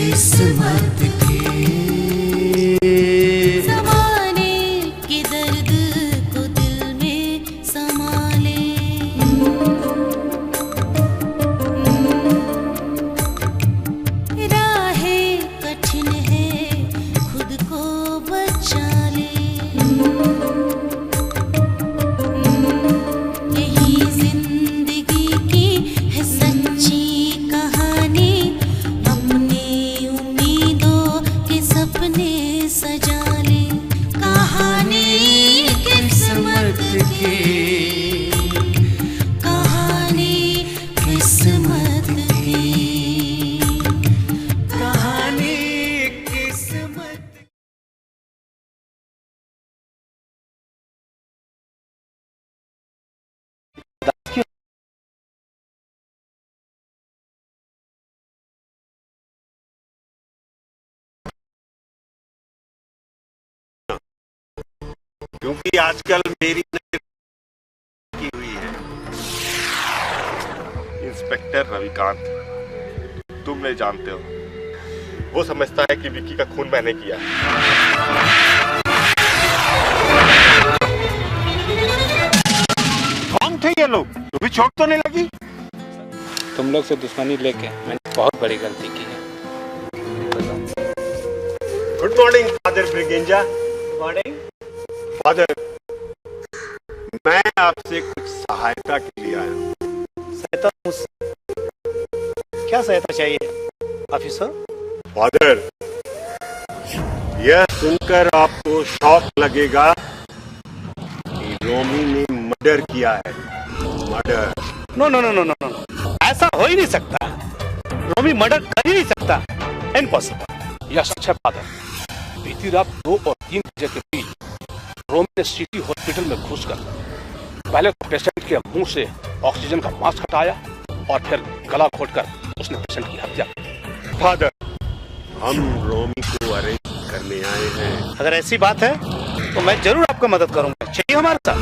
किस्मत के ज़माने के दर्द को दिल में समा ले। राहें कठिन है खुद को बचा ले। यही जिंदगी की है सच्ची कहानी, अपनी उम्मीदों के सपने सजा ले। कहानी किस्मत की, कहानी किस्मत की, कहानी किस्मत। क्योंकि आजकल मेरी नजर की हुई है। इंस्पेक्टर रविकांत, तुम नहीं जानते हो, वो समझता है कि विक्की का खून मैंने किया। कौन थे ये लोग? तुम्हें चोट तो नहीं लगी? तुम लोग से दुश्मनी लेके मैंने बहुत बड़ी गलती की है। Good morning father Braganza. Morning. Father, मैं आपसे कुछ सहायता के लिए आया हूँ। सहायता मुझसे? क्या सहायता चाहिए ऑफिसर? फादर, यह सुनकर आपको शॉक लगेगा कि रोमी ने मर्डर किया है। Murder. No no no no no no, ऐसा हो ही नहीं सकता। रोमी मर्डर कर ही नहीं सकता। इम्पॉसिबल। यह सच है फादर। बीती रात 2 और 3 बजे के बीच रोमी ने सिटी हॉस्पिटल में घुसकर पहले तो पेशेंट के मुंह से ऑक्सीजन का मास्क हटाया और फिर गला घोटकर उसने पेशेंट की हत्या की। फादर, हम रोमी को अरेस्ट करने आए हैं। अगर ऐसी बात है तो मैं जरूर आपको मदद करूंगा। चलिए हमारे साथ।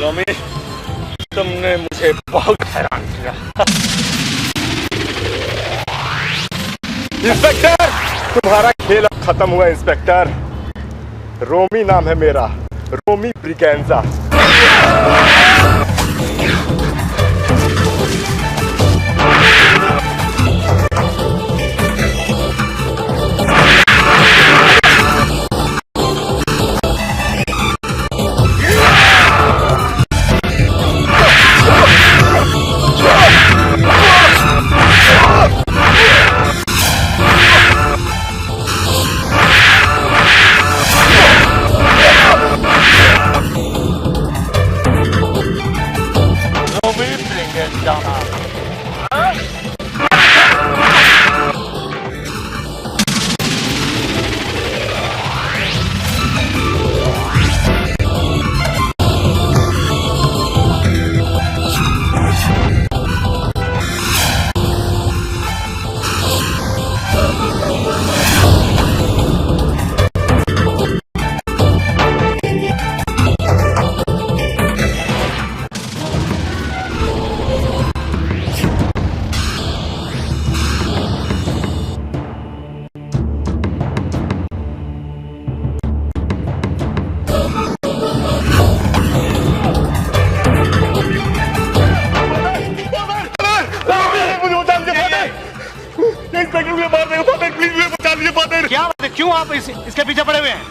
रोमी, तुमने मुझे बहुत हैरान किया। इंस्पेक्टर, तुम्हारा खेल अब खत्म हुआ। इंस्पेक्टर, रोमी नाम है मेरा, रोमी ब्रिगेंजा। इसके पीछे पड़े हुए हैं।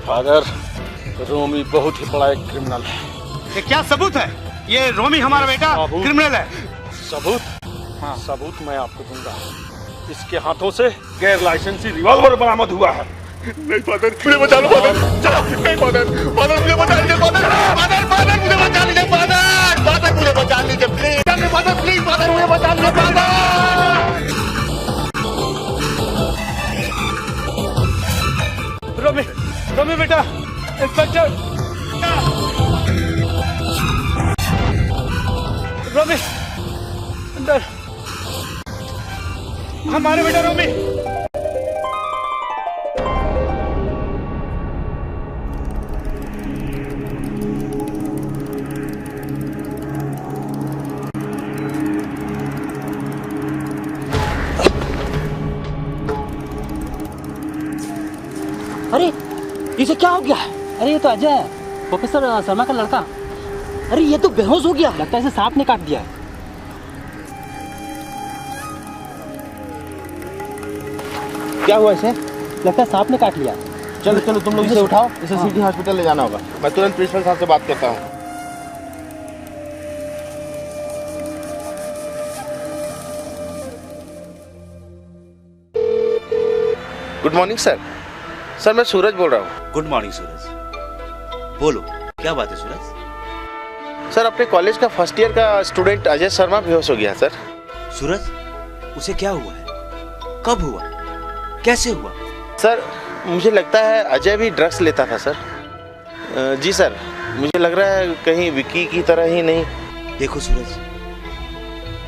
फादर, रोमी बहुत ही बड़ा एक क्रिमिनल है। ये क्या सबूत है? ये रोमी हमारा बेटा क्रिमिनल है। सबूत? हाँ, सबूत मैं आपको दूंगा। इसके हाथों से गैर लाइसेंसी रिवॉल्वर बरामद हुआ है। नहीं फादर, मुझे बचा लो फादर। नहीं फादर, फादर मुझे बचा लीजिए फादर। फादर, फादर मुझे बचा लीजिए फादर। फादर मुझे बचा लीजिए प्लीज। फादर प्लीज, फादर मुझे बचा लीजिए फादर। रोमी, रोमी बेटा, इंस्पेक्टर। रोमी, अंदर। हमारे बेटा रोमी। अरे इसे क्या हो गया? अरे ये तो अजय है, प्रोफेसर शर्मा का लड़का। अरे ये तो बेहोश हो गया, लगता है इसे सांप ने काट दिया है। क्या हुआ इसे? लगता है सांप ने काट लिया। चलो चलो तुम लोग इसे उठाओ, इसे सिटी हॉस्पिटल ले जाना होगा। मैं तुरंत प्रिंसिपल साहब से बात करता हूँ। Good morning sir. सर मैं सूरज बोल रहा हूँ। गुड मॉर्निंग सूरज, बोलो क्या बात है सूरज? सर अपने कॉलेज का फर्स्ट ईयर का स्टूडेंट अजय शर्मा बेहोश हो गया सर। सूरज, उसे क्या हुआ है? कब हुआ? कैसे हुआ? सर मुझे लगता है अजय भी ड्रग्स लेता था सर। जी सर, मुझे लग रहा है कहीं विक्की की तरह ही नहीं। देखो सूरज,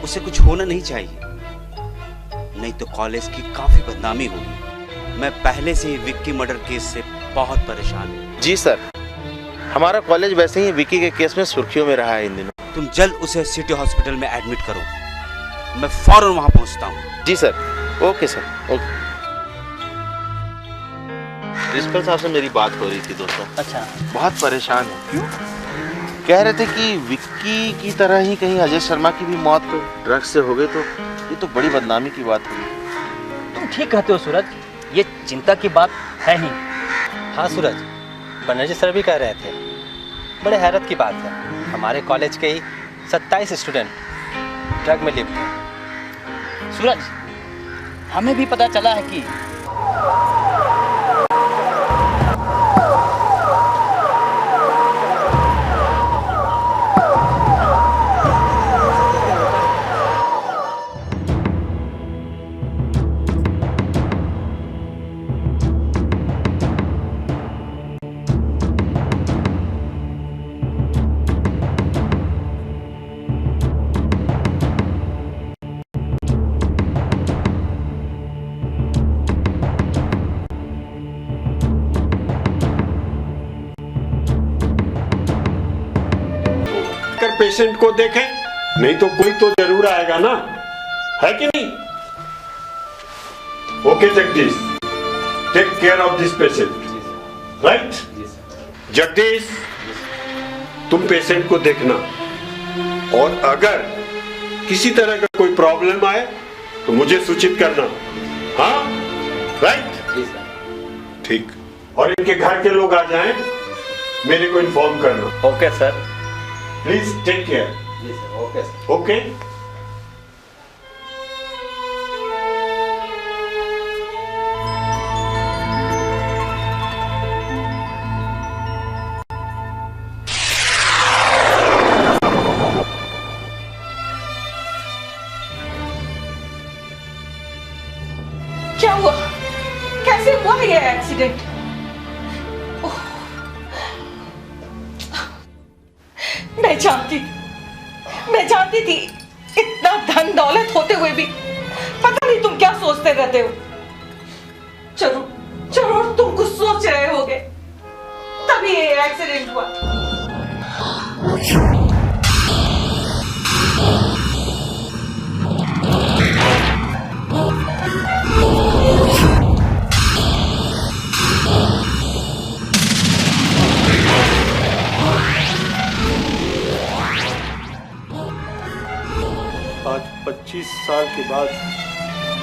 उसे कुछ होना नहीं चाहिए, नहीं तो कॉलेज की काफी बदनामी होगी। मैं पहले से ही विक्की मर्डर केस से बहुत परेशान हूँ। जी सर, हमारा कॉलेज वैसे ही विक्की के केस में सुर्खियों में रहा है इन दिनों। तुम जल्द उसे सिटी हॉस्पिटल में एडमिट करो, मैं फौरन वहां पहुंचता हूँ। जी sir, okay sir, okay. Principal साहब से मेरी बात हो रही थी दोस्तों। अच्छा, बहुत परेशान है। क्यों? कह रहे थे कि विक्की की तरह ही कहीं अजय शर्मा की भी मौत ड्रग्स से हो गई तो ये तो बड़ी बदनामी की बात होगी। तुम ठीक कहते हो सूरज, ये चिंता की बात है ही। हाँ सूरज, बनर्जी सर भी कह रहे थे, बड़े हैरत की बात है, हमारे कॉलेज के ही 27 स्टूडेंट ड्रग में लिप्त हैं। सूरज, हमें भी पता चला है कि पेशेंट को देखें, नहीं तो कोई तो जरूर आएगा ना, है कि नहीं? Okay Jagdish, take care of this patient, right? Jagdish, तुम पेशेंट को देखना, और अगर किसी तरह का कोई प्रॉब्लम आए तो मुझे सूचित करना। हाँ, राइट? ठीक। और इनके घर के लोग आ जाएं, मेरे को इन्फॉर्म करना। Okay sir. Please take care. Yes, sir. Okay. Okay. क्या हुआ? कैसे हुआ ये एक्सीडेंट? मैं जानती थी इतना धन दौलत होते हुए भी पता नहीं तुम क्या सोचते रहते हो। जरूर तुम कुछ सोच रहे होगे, तभी ये एक्सीडेंट हुआ। 25 साल के बाद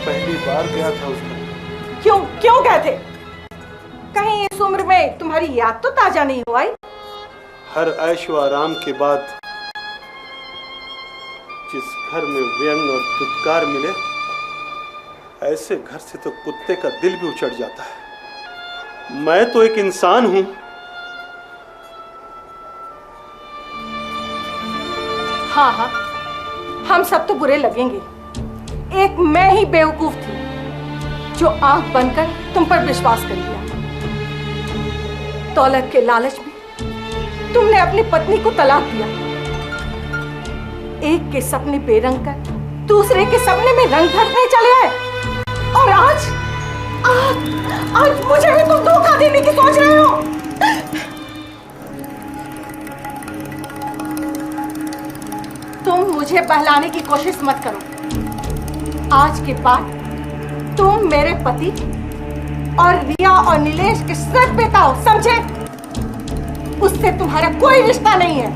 पहली बार गया था उसका क्यों गए थे? कहीं इस उम्र में तुम्हारी याद तो ताजा नहीं हुआ? हर ऐश व आराम के बाद जिस घर में व्यंग और दुत्कार मिले, ऐसे घर से तो कुत्ते का दिल भी उचट जाता है। मैं तो एक इंसान हूं। हाँ, हम सब तो बुरे लगेंगे। एक मैं ही बेवकूफ थी जो आंख बंद कर तुम पर विश्वास कर लिया। दौलत के लालच में तुमने अपनी पत्नी को तलाक दिया। एक के सपने बेरंग कर दूसरे के सपने में रंग भरने चले आए, और आज मुझे भी तुम धोखा देने की सोच रहे हो। तुम मुझे बहलाने की कोशिश मत करो। आज के बाद तुम मेरे पति और रिया और नीलेश के सिर पे ताओ, समझे? उससे तुम्हारा कोई रिश्ता नहीं है।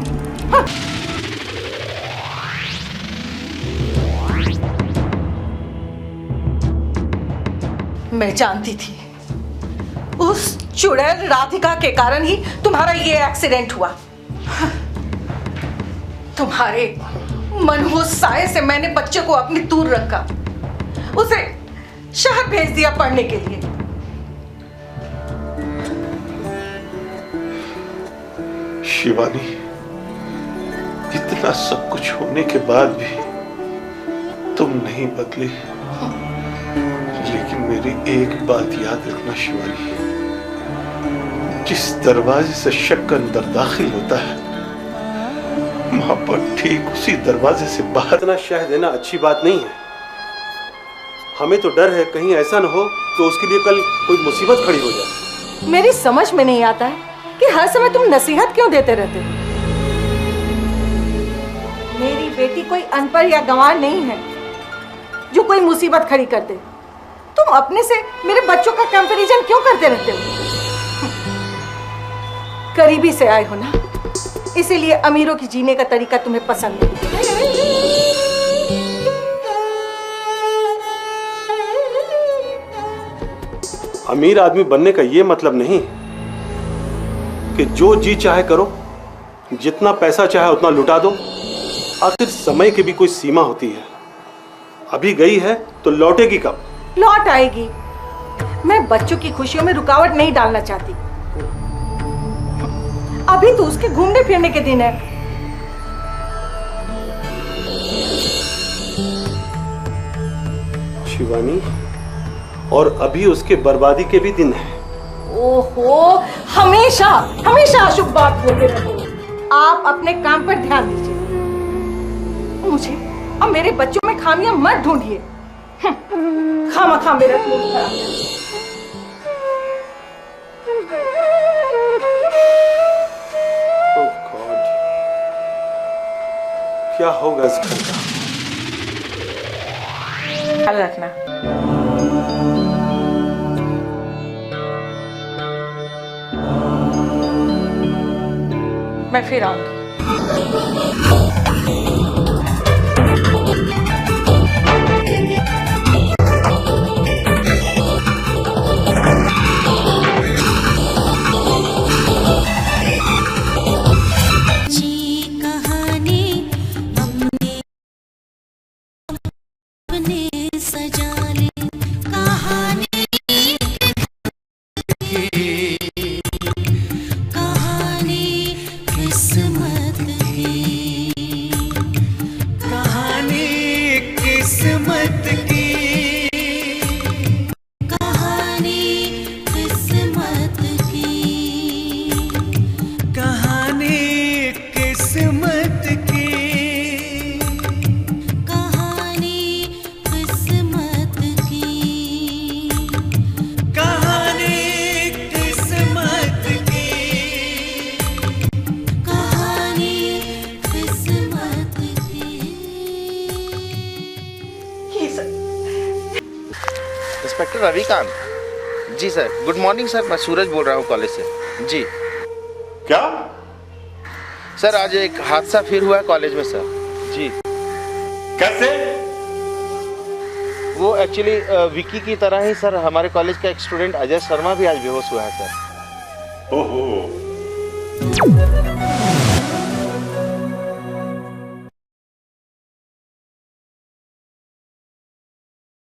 हाँ। मैं जानती थी उस चुड़ैल राधिका के कारण ही तुम्हारा ये एक्सीडेंट हुआ। हाँ। तुम्हारे मनहूस साये से मैंने बच्चे को अपनी दूर रखा, उसे शहर भेज दिया पढ़ने के लिए। शिवानी, इतना सब कुछ होने के बाद भी तुम नहीं बदली। लेकिन मेरी एक बात याद रखना शिवानी, जिस दरवाजे से शक अंदर दाखिल होता है, वहां पर ठीक उसी दरवाजे से बाहर इतना शह देना अच्छी बात नहीं है। हमें तो डर है कहीं ऐसा न हो तो उसके लिए कल कोई मुसीबत खड़ी हो जाए। मेरी समझ में नहीं आता है कि हर समय तुम नसीहत क्यों देते रहते हो। मेरी बेटी कोई अनपढ़ या गंवार नहीं है जो कोई मुसीबत खड़ी कर दे। तुम अपने से मेरे बच्चों का कंपैरिजन क्यों करते रहते हो? करीबी से आए हो ना, इसीलिए अमीरों की जीने का तरीका तुम्हें पसंद नहीं। अमीर आदमी बनने का ये मतलब नहीं कि जो जी चाहे करो, जितना पैसा चाहे उतना लुटा दो। आखिर समय की भी कोई सीमा होती है। अभी गई है तो लौटेगी कब? लौट आएगी। मैं बच्चों की खुशियों में रुकावट नहीं डालना चाहती। अभी तो उसके घूमने फिरने के दिन है। शिवानी, और अभी उसके बर्बादी के भी दिन है। ओहो, हमेशा अशुभ बात बोलते रहते हो। आप अपने काम पर ध्यान दीजिए। मुझे और मेरे बच्चों में खामियां मत ढूंढिए। खामखा मेरा मूड खराब है। ओह गॉड, क्या होगा इस घर का? ख्याल रखना। मैं फिर आऊंगी। इंस्पेक्टर रविकांत जी सर। गुड मॉर्निंग सर, मैं सूरज बोल रहा हूँ कॉलेज से जी। क्या सर, आज एक हादसा फिर हुआ है कॉलेज में सर। जी। कैसे? वो एक्चुअली विक्की की तरह ही सर हमारे कॉलेज का एक स्टूडेंट अजय शर्मा भी आज बेहोश हुआ है सर। ओहो